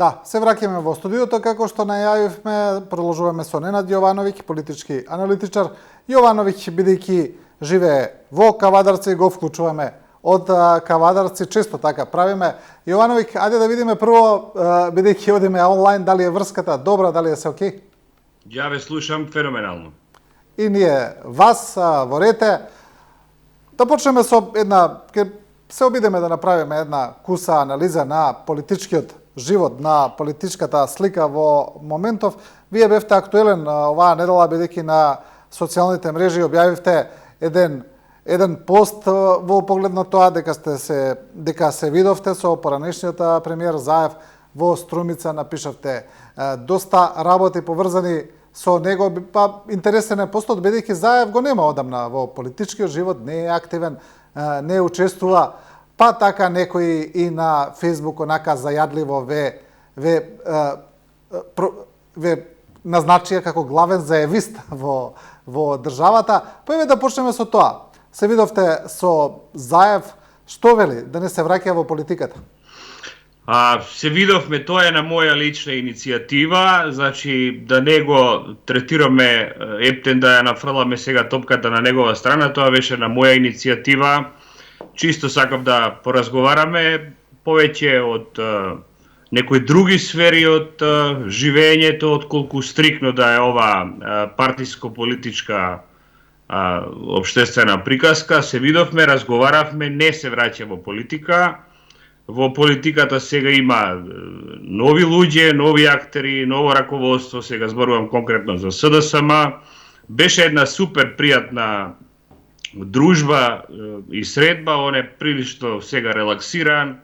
Да, се враќаме во студиото, како што најавивме, продолжуваме со Ненад Јовановиќ, политички аналитичар. Јовановиќ, бидејќи живее во Кавадарци, го вклучуваме од Кавадарци, често така правиме. Јовановиќ, ајде да видиме прво, бидејќи одиме онлайн, дали е врската добра, дали е се окей? Ја ве слушам феноменално. И ние вас во рете. Да почнеме со една, ке се обидеме да направиме една куса анализа на политичкиот живот, на политичката слика во моментов. Вие бевте актуелен оваа недела, бидејќи на социјалните мрежи објавивте еден пост во поглед на тоа дека се видовте со поранешниот премиер Заев во Струмица, напишавте доста работи поврзани со него. Па интересен е постот, бидејќи Заев го нема одамна во политичкиот живот, не е активен, не учествува. Па така некои и на Фејсбук онака зајадливо ве назначија како главен заевист во државата. Па еве да почнеме со тоа. Се видовте со Заев, што вели, да не се враќа во политиката? Се видовме, тоа е на моја лична иницијатива, значи да не го третираме ептен да ја нафрламе сега топката на негова страна, тоа беше на моја иницијатива. Чисто сакам да поразговараме повеќе од некои други сфери од живењето, отколку стрикно да е ова партиско-политичка општествена приказка. Се видовме, разговаравме, не се враќа во политика. Во политиката сега има нови луѓе, нови актери, ново раководство, сега зборувам конкретно за СДСМ. Беше една супер пријатна дружба и средба, он е прилично сега релаксиран,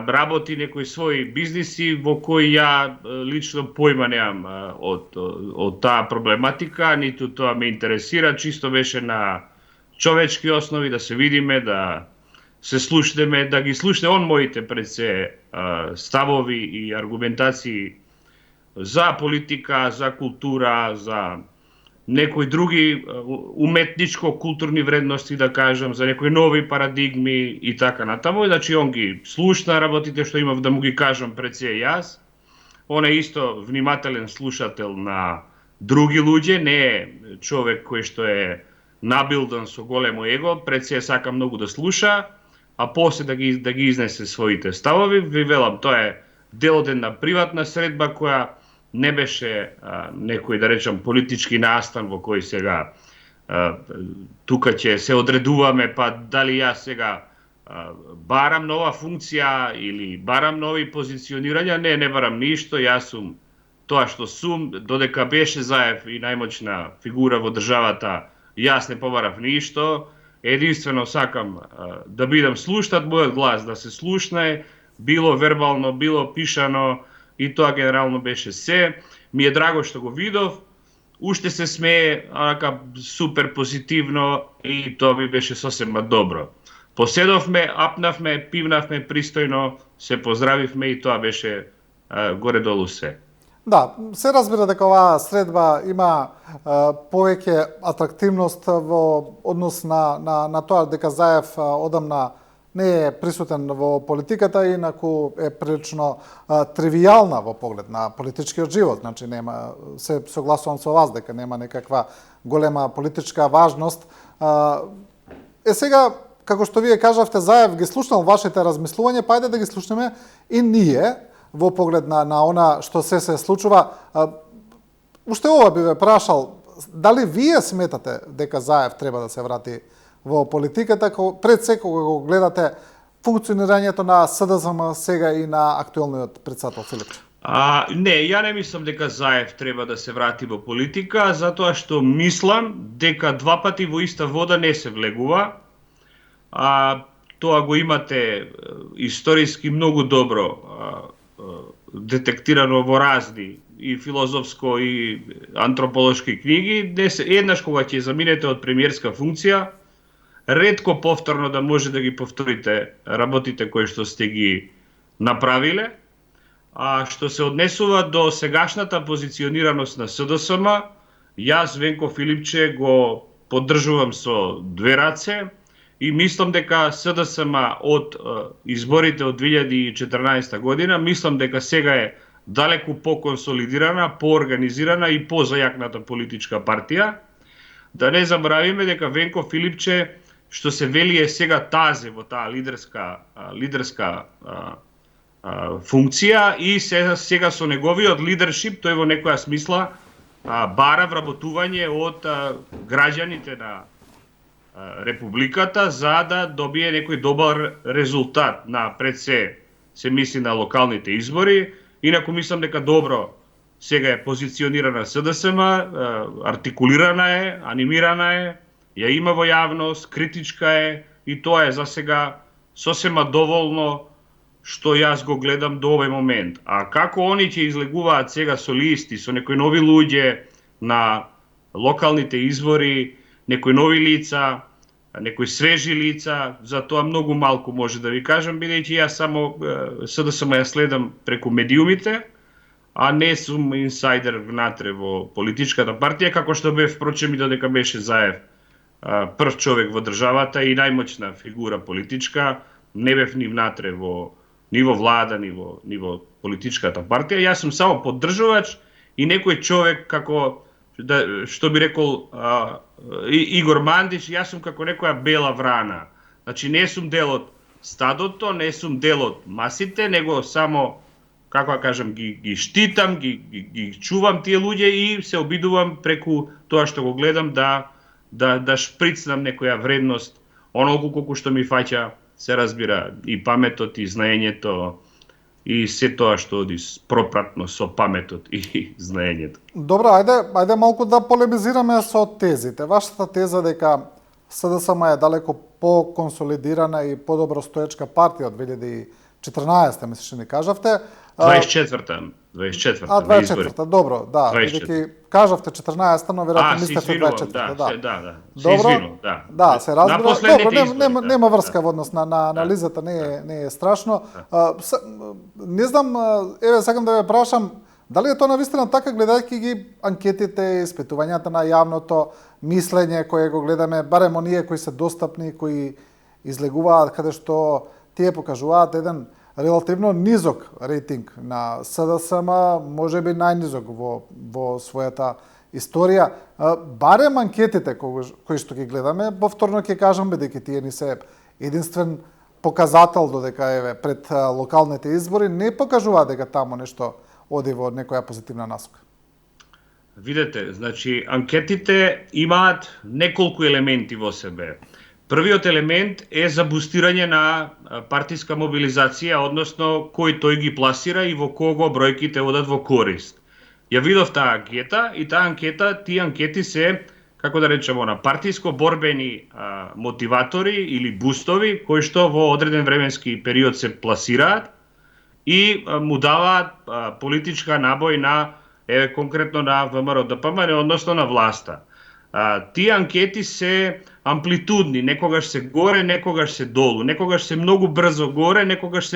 работи некои своји бизниси во кои ја лично појма немам од таа проблематика, ниту тоа ме интересира, чисто беше на човечки основи да се видиме, да се слушнеме, да ги слушне он моите пред се ставови и аргументации за политика, за култура, за некои други уметничко-културни вредности, да кажам, за некои нови парадигми и така натаму. Значи, он ги слушна работите што имав да му ги кажам пред се јас. Он е исто внимателен слушател на други луѓе, не е човек кој што е набилдан со големо его, пред се сака многу да слуша, а после да ги изнесе своите ставови. Ви велам, тоа е дел од една приватна средба која не беше некој, да речам, политички настан во кој сега тука ќе се одредуваме, па дали јас сега барам нова функција или барам нови позиционирања. Не барам ништо, јас сум тоа што сум, додека беше Заев и најмоćна фигура во државата, јас не побарав ништо. Единствено сакам да бидам слушнат, мојот глас да се слушне, било вербално, било пишано, и тоа генерално беше се. Ми е драго што го видов, уште се смее, онака супер позитивно, и тоа ми беше сосема добро. Поседовме, апнавме, пивнавме пристојно, се поздравивме и тоа беше горе-долу се. Да, се разбира дека оваа средба има повеќе атрактивност во однос на тоа дека Заев одамна не е присутен во политиката, инаку е прилично тривијална во поглед на политичкиот живот. Значи, се согласувам со вас дека нема некаква голема политичка важност. Сега, како што вие кажавте, Заев ги слушнал вашите размислувања, па ајде да ги слушнеме и ние во поглед на она што се случува. Уште ова би ве прашал, дали вие сметате дека Заев треба да се врати во политиката, пред се кога го гледате функционирањето на СДСМ сега и на актуелниот председател Филипче? Не, ја не мислам дека Заев треба да се врати во политика, затоа што мислам дека два пати во иста вода не се влегува. Тоа го имате историски многу добро детектирано во разни и филозофско и антрополошки книги. Еднаш кога ќе заминете од премиерска функција, ретко повторно да може да ги повторите работите кои што сте ги направиле. Што се однесува до сегашната позиционираност на СДСМ, јас, Венко Филипче, го поддржувам со две раце и мислам дека СДСМ од изборите од 2014 година, мислам дека сега е далеку по-консолидирана, по-организирана и по-зајакната политичка партија. Да не заборавиме дека Венко Филипче, што се вели е сега тазе во таа лидерска функција и сега со неговиот лидершип тој во некоја смисла бара вработување од граѓаните на Републиката за да добие некој добар резултат на пред се мисли на локалните избори. Инаку мислам дека добро сега е позиционирана СДСМ, артикулирана е, анимирана е, ја има во јавност, критичка е и тоа е за сега сосема доволно што јас го гледам до овој момент. А како они ќе излегуваат сега со листи, со некои нови луѓе на локалните избори, некои нови лица, некои свежи лица, за тоа многу малку може да ви кажам, бидејќи јас само СДСМ ја следам преку медиумите, а не сум инсайдер внатре во политичката партија, како што бев впрочем и додека беше Заев прв човек во државата и најмоćна фигура политичка, не бев ни внатре ни во влада, ни во политичката партија. Јас сум само поддржувач и некој човек како што би рекол Игор Мандиш, јас сум како некоја бела врана. Значи не сум дел од стадото, не сум дел од масите, него само, како да кажам, ги штитам, ги чувам тие луѓе и се обидувам преку тоа што го гледам да шприцнам некоја вредност, онолку колку што ми фаќа, се разбира, и паметот, и знаењето, и се тоа што оди пропратно со паметот и знаењето. Добро, ајде малку да полемизираме со тезите. Вашата теза дека СДСМ е далеко по-консолидирана и подобро стоечка партија од 2014, мислиш што ни кажавте. 24-та, на 24-та, добро, да. Бидејќи кажавте 14-та, но веројатно мислите 24-та, да. Добро, да, се разбира. Добро, нема врска во однос на анализата, не е страшно. Не знам, еве сакам да ве прашам, дали е тоа навистина така, гледајќи ги анкетите, испитувањата на јавното мислење кое го гледаме, барем оние кои се достапни, кои излегуваат, каде што тие покажуваат еден релативно низок рейтинг на СДСМ, можеби најнизок во својата историја. Барем анкетите кои што ги гледаме, повторно ќе кажам, бидејќи тие ни се единствен показател додека еве пред локалните избори, не покажуваат дека таму нешто оди во некоја позитивна насока. Видете, значи анкетите имаат неколку елементи во себе. Првиот елемент е за бустирање на партиска мобилизација, односно кој тој ги пласира и во кого бројките одат во корист. Ја видов таа анкета и тие анкети се, како да речеме, на партиско борбени мотиватори или бустови кои што во одреден временски период се пласираат и му даваат политичка набој на конкретно на ВМРО-ДПМН, односно на власта. Тие анкети се амплитудни, некогаш се горе, некогаш се долу, некогаш се многу брзо горе, некогаш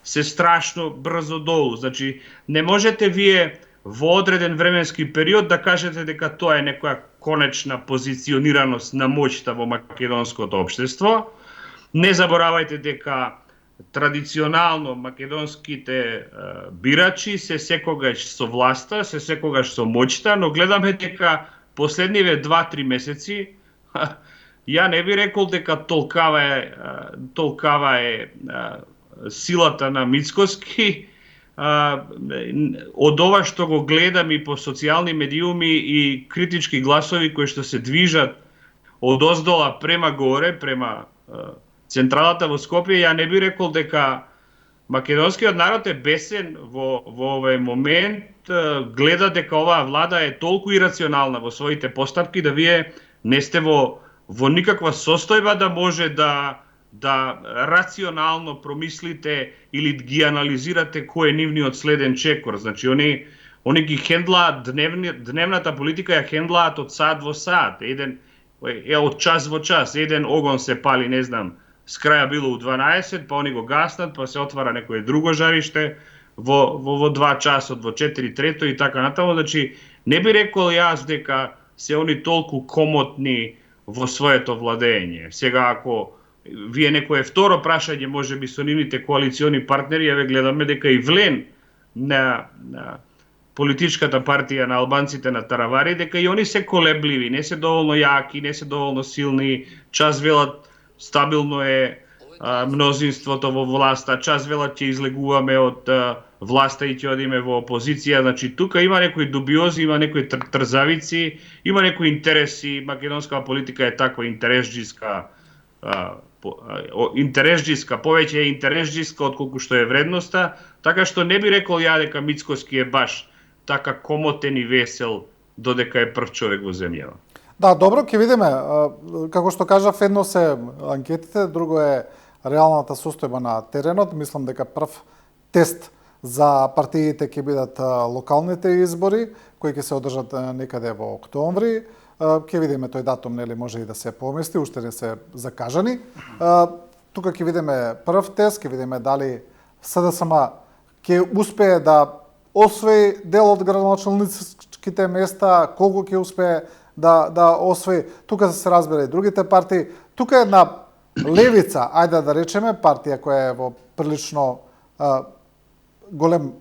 се страшно брзо долу. Значи, не можете вие во одреден временски период да кажете дека тоа е некоја конечна позиционираност на моќта во македонското општество. Не заборавајте дека традиционално македонските бирачи се секогаш со власта, се секогаш со моќта, но гледаме дека последниве 2-3 месеци, ја не би рекол дека толкава е силата на Мицкоски. Од ова што го гледам и по социјални медиуми и критички гласови кои што се движат од оздола према горе, према централата во Скопје, ја не би рекол дека македонскиот народ е бесен во овој момент, гледа дека оваа влада е толку ирационална во своите постапки да вие не сте во никаква состојба да може да рационално промислите или ги анализирате кој е нивниот следен чекор. Значи, они ги хендлаат дневната политика, ја хендлаат од саат во саат, од час во час, еден огон се пали, не знам, с краја било у 12, па они го гаснат, па се отвара некое друго жариште, во 2 часот, во 4 трето и така натаму. Значи, не би рекол јас дека се они толку комотни во своето владење. Сега, ако вие некое второ прашање, можеби со нивните коалициони партнери, ја ве гледаме дека и влен на политичката партија на албанците на Таравари, дека и они се колебливи, не се доволно јаки, не се доволно силни, час велат стабилно е мнозинството во власта, час велат ќе излегуваме од власта и ќе одиме во опозиција. Значи тука има некои дубиози, има некои трзавици, има некои интереси. Македонска политика е таква интересџиска, повеќе е интересџиска отколку што е вредноста, така што не би рекол ја дека Мицкоски е баш така комотен и весел додека е прв човек во земјава. Да, добро, ќе видиме. Како што кажав, едно се анкетите, друго е реалната состојба на теренот. Мислам дека прв тест за партиите ќе бидат локалните избори, кои ќе се одржат некаде во октомври. Ќе видиме тој датум, нели може и да се помести, уште не се закажани. Тука ќе видиме прв тест, ќе видиме дали СДСМ ќе успее да освои дел од градоначалничките места, колку ќе успее да освои. Тука се разбира и другите партии. Тука е една левица, ајде да речеме, партија која е во прилично голем,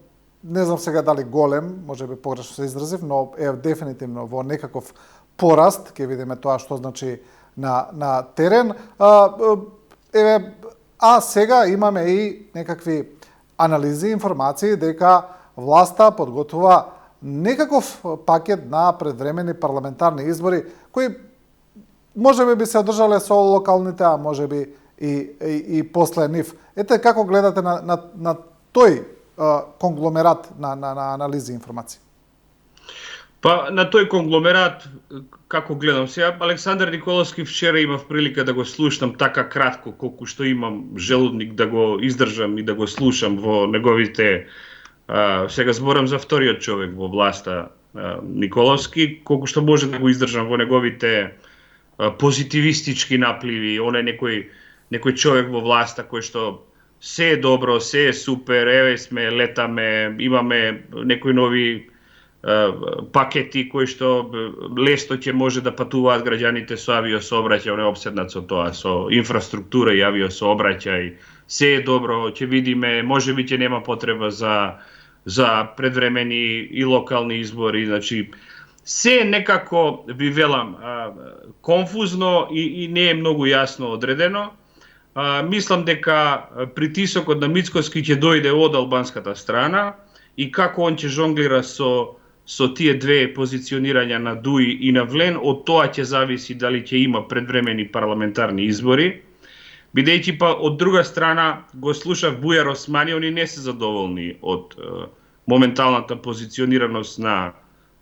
не знам сега дали голем, може би погрешно се изразив, но е дефинитивно во некаков пораст, ќе видиме тоа што значи на терен. А сега имаме и некакви анализи, информации дека власта подготвува некаков пакет на предвремени парламентарни избори, кои можеби би се одржале со локалните, а можеби и после нив. Ете како гледате на тој конгломерат на анализи и информации? Па на тој конгломерат, како гледам сега, Александар Николовски вчера имав прилика да го слушам така кратко, колку што имам желудник да го издржам и да го слушам во неговите, сега зборам за вториот човек во власта, Николовски, колку што може да го издржам во неговите позитивистички напливи. Он е некој човек во власта кој што се е добро, се е супер, еве сме, летаме, имаме некои нови пакети кои што лесно ќе може да патуваат граѓаните со авиосообраќај, он е обседнат со тоа, со инфраструктура и авиосообраќај, се е добро, ќе видиме, можеби ќе нема потреба за предвремени и локални избори, значи се некако би велам конфузно и не е многу јасно одредено. Мислам дека притисокот на Мицкоски ќе дојде од албанската страна и како он ќе жонглира со тие две позиционирања на Дуи и на Влен, од тоа ќе зависи дали ќе има предвремени парламентарни избори. Бидејќи па од друга страна го слушав Бујар Османи, они не се задоволни од моменталната позиционираност на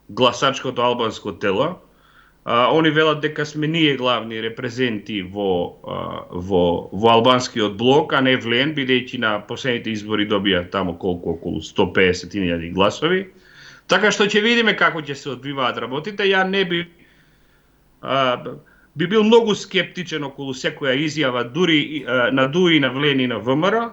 гласачкото албанско тело. Они велат дека сме ние главни репрезенти во албанскиот блок, а не Влен, бидејќи на последните избори добија тамо околу 150.000 гласови. Така што ќе видиме како ќе се одбиваат работите. Ја не би бил многу скептичен околу секоја изјава дури на Дуи, на Влен и на ВМРО,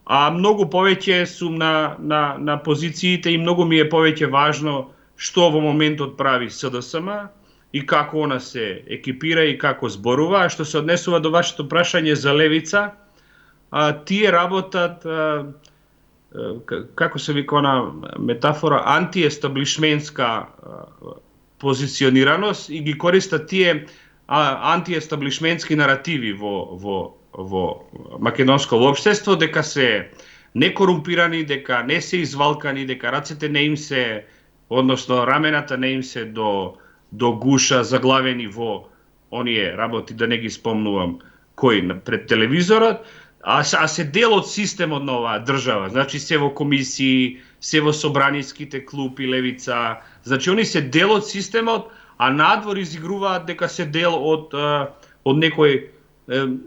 а многу повеќе сум на позициите и многу ми е повеќе важно што во моментот прави СДСМ и како она се екипира и како зборува. А што се однесува до вашето прашање за левица, тие работат, како се вика она метафора, антиестаблишментска позиционираност и ги користат тие антиестаблишментски наративи во македонско општество, дека се некорумпирани, дека не се извалкани, дека рацете не им се, односно рамената не им се до гуша, заглавени во оние работи, да не ги спомнувам кои пред телевизорот, а се дел од системот на оваа држава. Значи се во комисии, се во собраниските клупи левица, значи они се дел од системот, а надвор изигруваат дека се дел од некој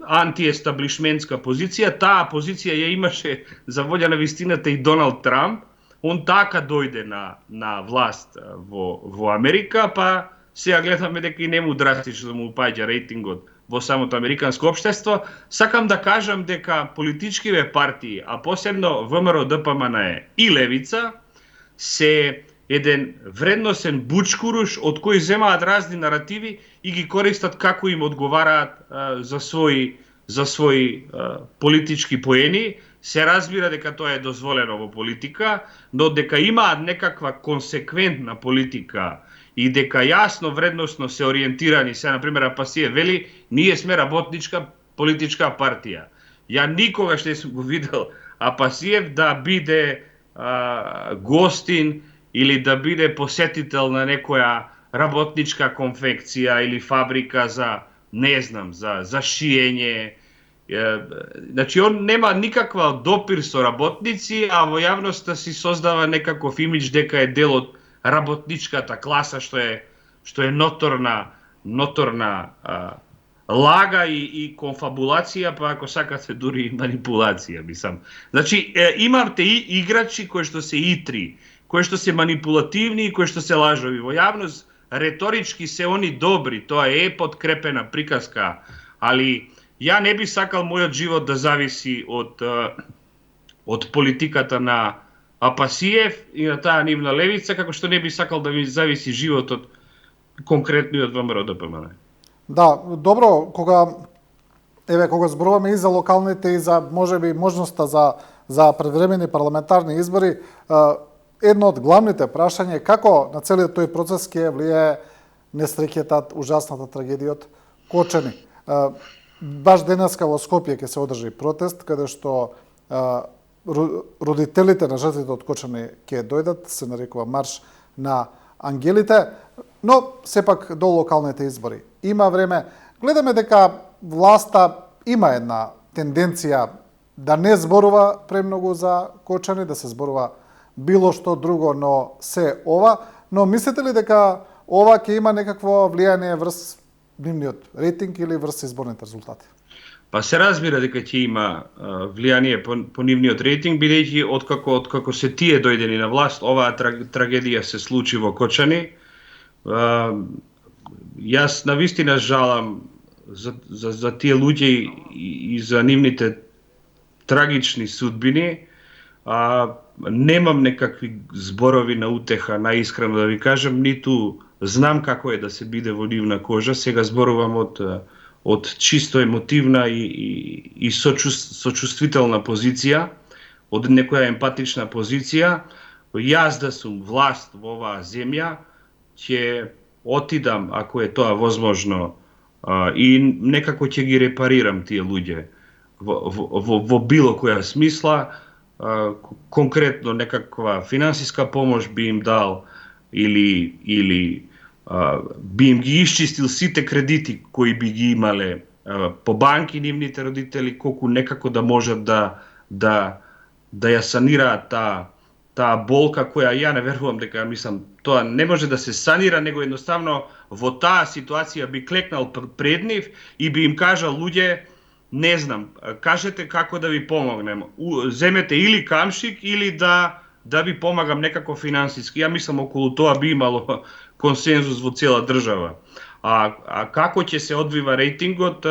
антиестаблишментска позиција. Таа позиција ја имаше за воља на вистината и Доналд Трамп. Он така дојде на власт во Америка, па сега гледаме дека и нему драстично му упаѓа рейтингот во самото американско општество. Сакам да кажам дека политичкиве партии, а посебно ВМРО, ДПМН и левица, се еден вредносен бучкуруш од кој земаат разни наративи и ги користат како им одговараат за своји за своји политички поени, се разбира дека тоа е дозволено во политика, но дека имаат некаква консеквентна политика и дека јасно вредносно се ориентирани, се например Апасиев вели, ние сме работничка политичка партија. Ја никогаш не сум го видел Апасиев да биде гостин или да биде посетител на некоја работничка конфекција или фабрика за, не знам, за шиење. Значи, он нема никаква допир со работници, а во јавноста си создава некаков имидж дека е дел од работничката класа, што е ноторна лага и конфабулација, па ако сакате дури и манипулација, мислам. Значи, имате и играчи кои што се итри, кои што се манипулативни и кои што се лажови. Во јавност, реторички се они добри, тоа е подкрепена приказка, али ја не би сакал мојот живот да зависи од политиката на Апасиев и на таа нивна левица, како што не би сакал да ми зависи животот конкретно од ВМРО-ДПМН. Да, добро, кога зборуваме и за локалните и за можеби можноста за предвремени парламентарни избори, едно од главните прашања е како на целиот тој процес ќе влијае несреќата, ужасната трагедија од Кочани. Баш денеска во Скопје ќе се одржи протест, каде што родителите на жртвите од Кочани ќе дојдат, се нарекува марш на ангелите, но сепак до локалните избори има време. Гледаме дека власта има една тенденција да не зборува премногу за Кочани, да се зборува било што друго, но се ова. Но мислите ли дека ова ќе има некакво влијание врз нивниот рейтинг или врз изборните резултати? Па се разбира дека ќе има влијание по нивниот рейтинг, бидејќи откако се тие дојдени на власт, оваа трагедија се случи во Кочани. Јас навистина жалам за тие луѓе и за нивните трагични судбини. Немам некакви зборови на утеха, наискрено да ви кажам, ниту знам како е да се биде во нивна кожа. Сега зборувам од чисто емотивна и сочувствителна позиција, од некоја емпатична позиција. Јас да сум власт во оваа земја, ќе отидам, ако е тоа возможно, и некако ќе ги репарирам тие луѓе во било која смисла, конкретно некаква финансиска помош би им дал или би им ги исчистил сите кредити кои би ги имале по банки нивните родители, колку некако да можат да ја санираат таа болка која ја не верувам дека, мислам, тоа не може да се санира, него едноставно во таа ситуација би клекнал пред нив и би им кажал: луѓе, не знам, кажете како да ви помогнем. Земете или камшик или да ви помагам некако финансиски. Ја мислам околу тоа би имало консензус во цела држава. А како ќе се одвива рейтингот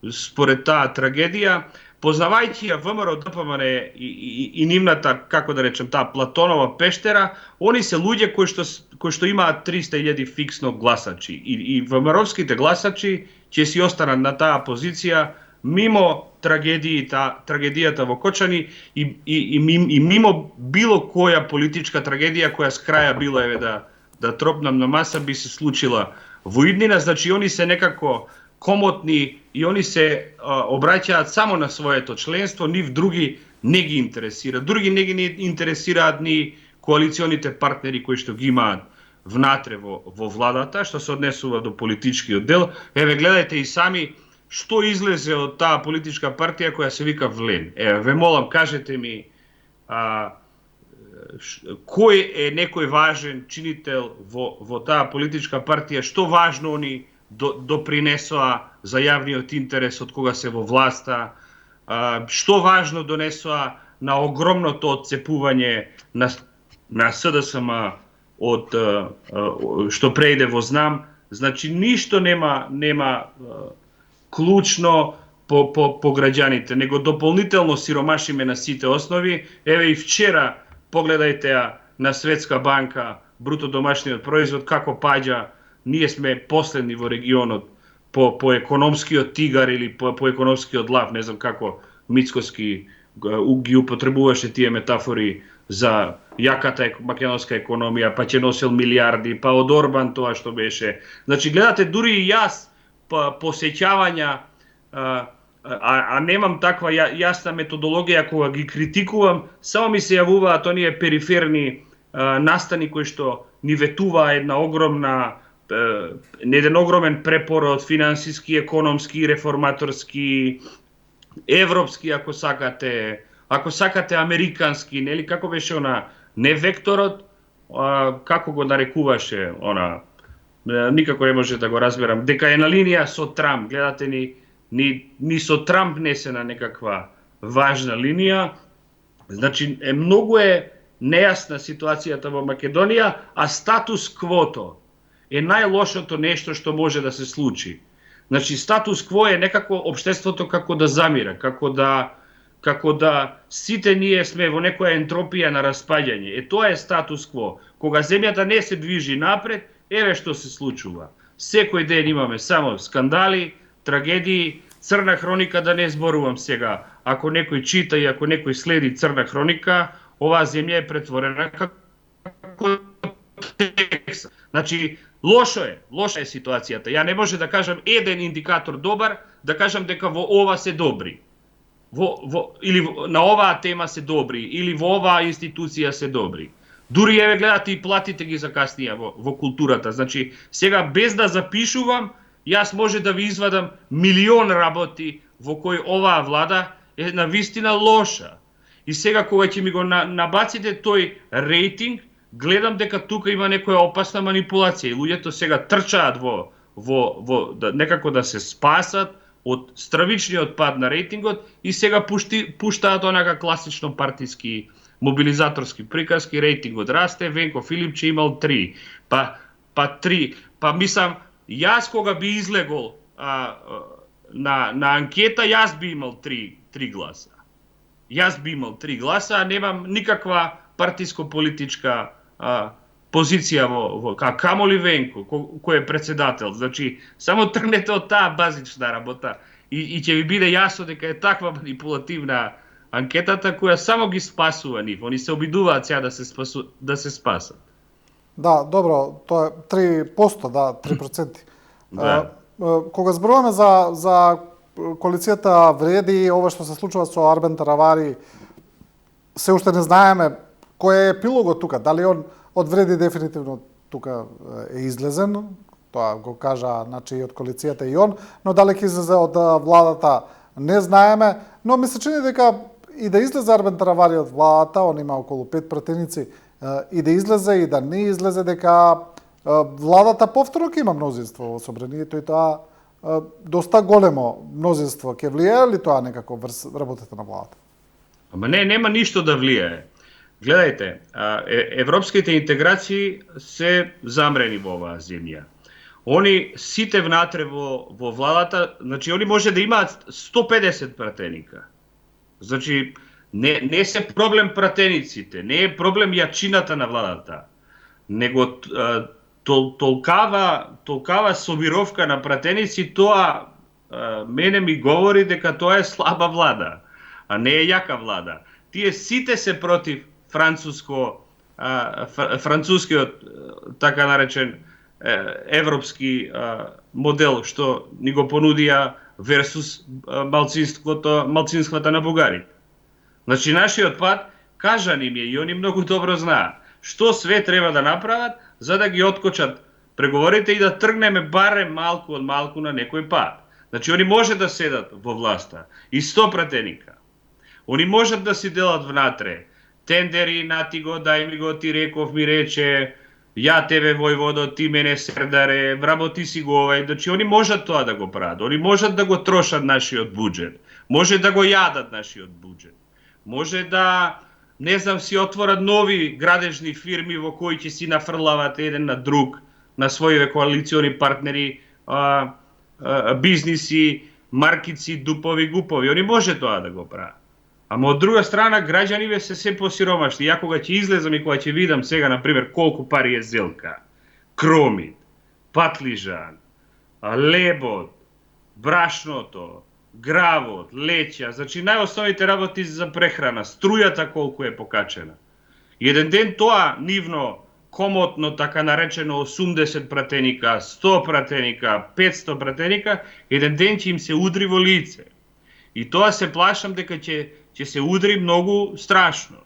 според таа трагедија, познавајќи ја ВМРО-ДПМН и нивната, како да речем, таа Платонова пештера, они се луѓе кои што имаат 300.000 фиксно гласачи. И ВМРО-вските гласачи ќе си останат на таа позиција мимо трагедијата во Кочани и мимо било која политичка трагедија која с краја било да тропнам на маса би се случила во иднина. Значи они се некако комотни и они се обраќаат само на своето членство, нив други не ги интересира. Други не ги интересираат ни коалиционите партнери кои што ги имаат внатре во владата, што се однесува до политичкиот дел. Еве, гледајте и сами што излезе од таа политичка партија која се вика Влен. Еве, ве молам, кажете ми кој е некој важен чинител во таа политичка партија, што важно они допринесоа за јавниот интерес од кога се во власта, што важно донесоа на огромното отцепување на СДСМ од што преиде во ЗНАМ. Значи ништо нема клучно по граѓаните, него дополнително сиромашиме на сите основи. Еве и вчера погледајте ја на Светска банка, бруто домашниот производ како паѓа. Ние сме последни во регионот по економскиот тигар или по економскиот лав, не знам како Мицкоски ги употребуваше тие метафори за јаката македонска економија, па ќе носел милиарди, па од Орбан тоа што беше. Значи, гледате, дури и јас посеќавања, а немам таква јасна методологија кога ги критикувам, само ми се јавуваат оние периферни настани кои што ни ветува еден огромен препор од финансиски, економски, реформаторски, европски, ако сакате американски, нели, како беше она, не векторот, како го нарекуваше она, никако не може да го разберам, дека е на линија со Трамп, гледате ни со Трамп не се на некаква важна линија, значи многу нејасна ситуацијата во Македонија, а статус квото е најлошото нешто што може да се случи. Значи, статус кво е некако општеството како да замира, како да сите ние сме во некоја ентропија на распаѓање. Тоа е статус кво. Кога земјата не се движи напред, еве што се случува. Секој ден имаме само скандали, трагедии, црна хроника, да не зборувам сега. Ако некој чита и ако некој следи црна хроника, оваа земја е претворена како Тексас. Значи, лоша е ситуацијата. Ја не може да кажам еден индикатор добар, да кажам дека во ова се добри. Или на оваа тема се добри, или во оваа институција се добри. Дури еве гледате и платите ги за каснија во културата. Значи, сега без да запишувам, јас може да ви извадам милион работи во кои оваа влада е навистина лоша. И сега кога ќе ми го набаците тој рейтинг, гледам дека тука има некоја опасна манипулација и луѓето сега трчаат некако да се спасат од стравичниот пад на рейтингот и сега пуштаат онака класично партиски мобилизаторски приказки, рейтингот расте, Венко Филипче имал 3, па 3, па мислам, јас кога би излегол на анкета, јас би имал 3 гласа. Јас би имал 3 гласа, а немам никаква партиско-политичка позиција камоли Венко, кој е председател. Значи, само тргнете од таа базична работа и ќе ви биде јасно дека е таква манипулативна анкетата која само ги спасува нив. Они се обидуваат сега да се спасат. Да, добро, тоа е 3%, да, 3%. Да. Кога зборуваме за коалицијата вреди, ова што се случува со Арбен Таравари, се уште не знаеме кој е епилогот тука, дали он од вреди дефинитивно тука е излезен, тоа го кажа значи и од коалицијата и он, но дали ќе излезе од владата не знаеме, но ми се чини дека и да излезе Арбен Таравари од владата, он има околу 5 пратеници, и да излезе и да не излезе, дека владата повторно ќе има мнозинство во собранието и тоа доста големо мнозинство. Ќе влијае ли тоа некако врз работата на владата? Ама нема ништо да влијае. Гледајте, европските интеграции се замрени во оваа земја. Они сите внатре во владата, значи они може да имаат 150 пратеника. Значи не се проблем пратениците, не е проблем јачината на владата, него толкава собировка на пратеници, тоа мене ми говори дека тоа е слаба влада, а не е јака влада. Тие сите се против францускиот така наречен европски модел што ни го понудија версус малцинствата на бугарите. Значи нашиот пат кажан им е и они многу добро знаат што све треба да направат за да ги откочат преговорите и да тргнеме барем малку од малку на некој пат. Значи они може да седат во власта и 100 пратеника. Они можат да си делат внатре тендери, нати го, дај ми го, ти реков, ми рече, ја тебе војводо, ти мене сердаре, вработи си го овај. Значи они можат тоа да го прават. Они можат да го трошат нашиот буџет. Може да го јадат нашиот буџет. Може да, не знам, си отворат нови градежни фирми во кои ќе си нафрлават еден на друг, на своите коалициони партнери, бизниси, маркици, дупови, гупови. Они може тоа да го прават. Ама од друга страна, граѓаниве се посиромашни. Ја кога ќе излезам и кога ќе видам сега, например, колку пари е зелка, кромит, патлижан, лебот, брашното, гравот, леќа, значи најосновните работи за прехрана, струјата колку е покачена. Еден ден тоа нивно комотно, така наречено 80 пратеника, 100 пратеника, 500 пратеника, еден ден ќе им се удри во лице. И тоа се плашам дека ќе се удри многу страшно.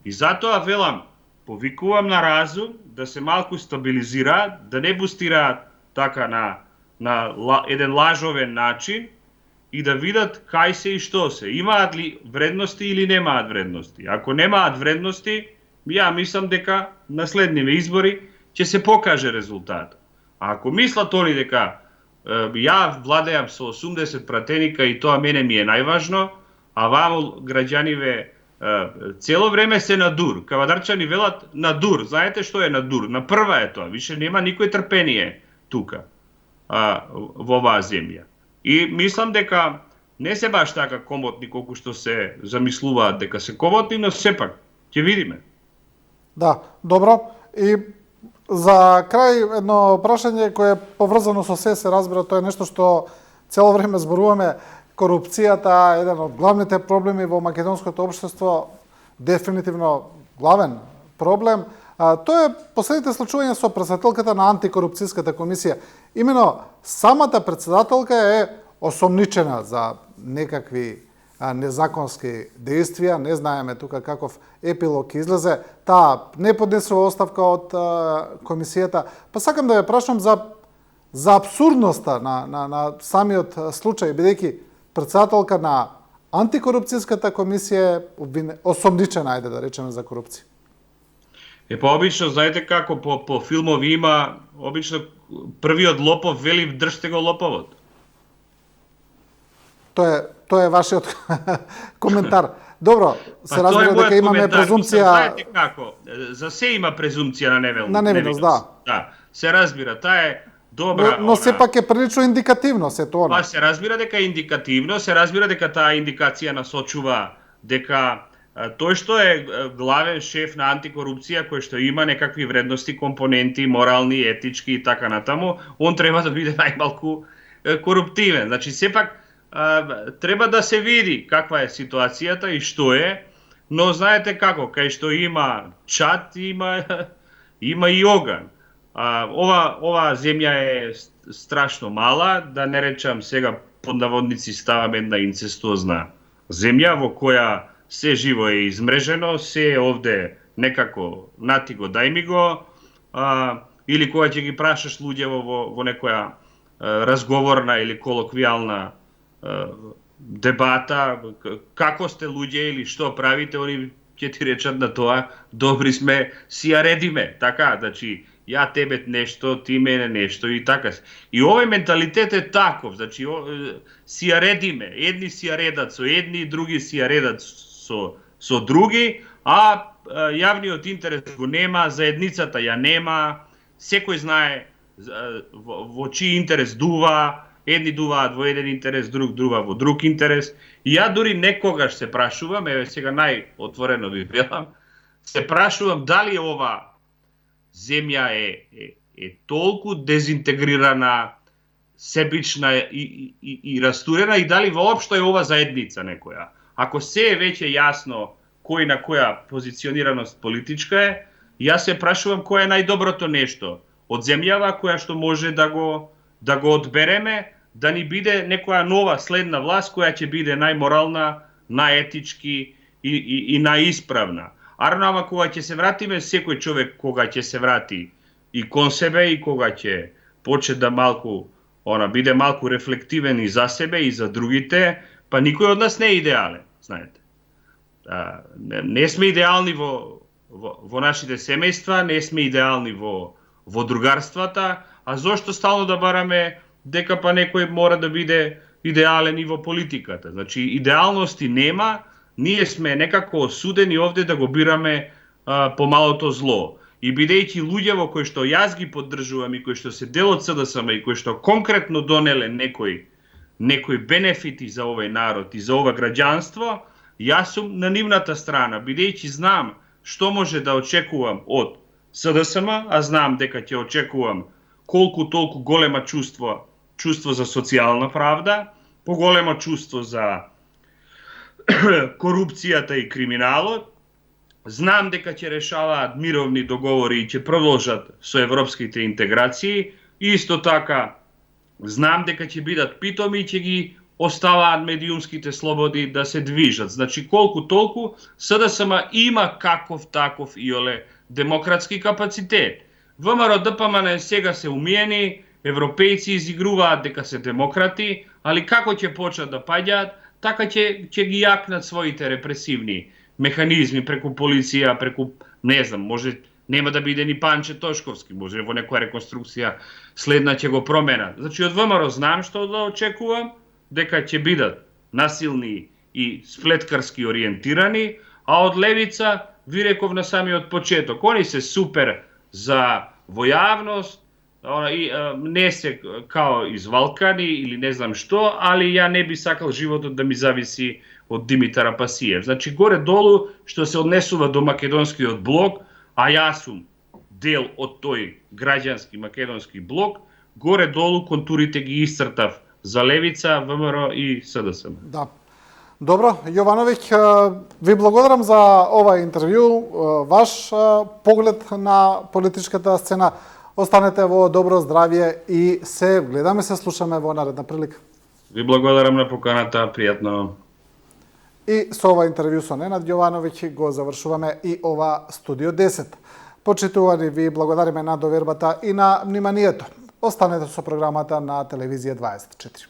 И затоа велам, повикувам на разум, да се малку стабилизираат, да не бустираат така на еден лажовен начин и да видат кај се и што се. Имаат ли вредности или немаат вредности? Ако немаат вредности, ја мислам дека на следниве избори ќе се покаже резултат. А ако мислат они дека ја владеам со 80 пратеника и тоа мене ми е најважно, а ваму граѓаниве цело време се на дур. Кавадарчани велат на дур. Знаете што е на дур? На прва е тоа. Више нема никој трпение тука во оваа земја. И мислам дека не се баш така комотни колку што се замислуваат дека се комотни, но сепак ќе видиме. Да, добро. И за крај едно прашање кое е поврзано со се разбира, тоа е нешто што цело време зборуваме. Корупцијата е еден од главните проблеми во македонското општество, дефинитивно главен проблем. Тоа е последните случувања со председателката на антикорупцијската комисија. Имено самата председателка е осомничена за некакви незаконски действија, не знаеме тука каков епилог излезе, таа не поднесува оставка од комисијата. Па сакам да ја прашам за абсурдноста на самиот случај, бидејќи председателка на антикорупцијската комисија е осомничена, ајде да речеме, за корупција. Па обично, знаете како по филмови има, обично првиот лопов вели држте го лоповот. Тоа е вашиот коментар. Добро, се разбира дека имаме презумпција. Знаете како, за се има презумпција на невиност. На невиност, да. Да, се разбира, таа е добра. Но сепак е прилично индикативно се тоа. Па се разбира дека е индикативно, се разбира дека таа индикација насочува дека тој што е главен шеф на антикорупција, кој што има некакви вредности, компоненти, морални, етички и така натаму, он треба да биде најмалку коруптивен. Значи, сепак, треба да се види каква е ситуацијата и што е, но знаете како, кај што има чат, има и оган. Ова земја е страшно мала, да не речам сега под наводници ставам една инцестуозна земја во која се живо е измрежено, се е овде некако нати го, дај ми го, или кога ќе ги прашаш луѓе во некоја разговорна или колоквијална дебата, како сте луѓе или што правите, они ќе ти речат на тоа, добри сме, си ја редиме, така, значи, ја тебе нешто, ти мене нешто и така. И овој менталитет е таков, значи, си ја редиме, едни си ја редат со едни, други си ја редат со други, а јавниот интерес го нема, заедницата ја нема, секој знае во чиј интерес дува, едни дуваат во еден интерес, друг дува во друг интерес. И ја дури некогаш се прашувам, еве сега најотворено ви велам, се прашувам дали ова земја е толку дезинтегрирана, себична и растурена и дали воопшто е ова заедница некоја. Ако се е веќе јасно кој на која позиционираност политичка е, јас се прашувам кој е најдоброто нешто од земјава која што може да го одбереме, да ни биде некоја нова следна власт која ќе биде најморална, најетички и најисправна. Ама кога ќе се вратиме, секој човек кога ќе се врати и кон себе и кога ќе почне да биде малку рефлективен и за себе и за другите, па никој од нас не е идеален, знаете. Не сме идеални во нашите семејства, не сме идеални во другарствата, а зошто стално да бараме дека па некој мора да биде идеален и во политиката. Значи, идеалности нема, ние сме некако осудени овде да го бираме помалото зло. И бидејќи луѓе во кои што јас ги поддржувам и кои што се дел од СДСМ и кои што конкретно донеле некои бенефити за овој народ и за ова граѓанство, јас сум на нивната страна, бидејќи знам што може да очекувам од СДСМ, а знам дека ќе очекувам колку толку голема чувство чувство за социјална правда, поголемо чувство за корупцијата и криминалот. Знам дека ќе решаваат мировни договори и ќе продолжат со европските интеграции. Исто така, знам дека ќе бидат питоми и ќе ги оставаат медиумските слободи да се движат. Значи, колку толку, СДСМ има каков таков иоле демократски капацитет. ВМРО ДПМН сега се умиени, европејци изигруваат дека се демократи, али како ќе почнат да паѓаат, така ќе ги јакнат своите репресивни механизми преку полиција, преку, не знам, може нема да биде ни Панче Тошковски, може во некоја реконструкција следна ќе го променат. Значи, од ВМРО знам што да очекувам, дека ќе бидат насилни и сплеткарски ориентирани, а од левица, ви реков на самиот почеток, они се супер за во јавност, не се као извалкани или не знам што, али ја не би сакал животот да ми зависи од Димитар Апасиев. Значи, горе-долу, што се однесува до македонскиот блок, а јас сум дел од тој граѓански македонски блок, горе-долу контурите ги исцртав за левица, ВМРО и СДСМ. Да. Добро, Јовановиќ, ви благодарам за ова интервју, ваш поглед на политичката сцена. Останете во добро здравје и се гледаме, се слушаме во наредна прилика. Ви благодарам на поканата, пријатно. И со ова интервју со Ненад Јовановиќ го завршуваме и ова Студио 10. Почитувани, ви благодариме на довербата и на вниманието. Останете со програмата на Телевизија 24.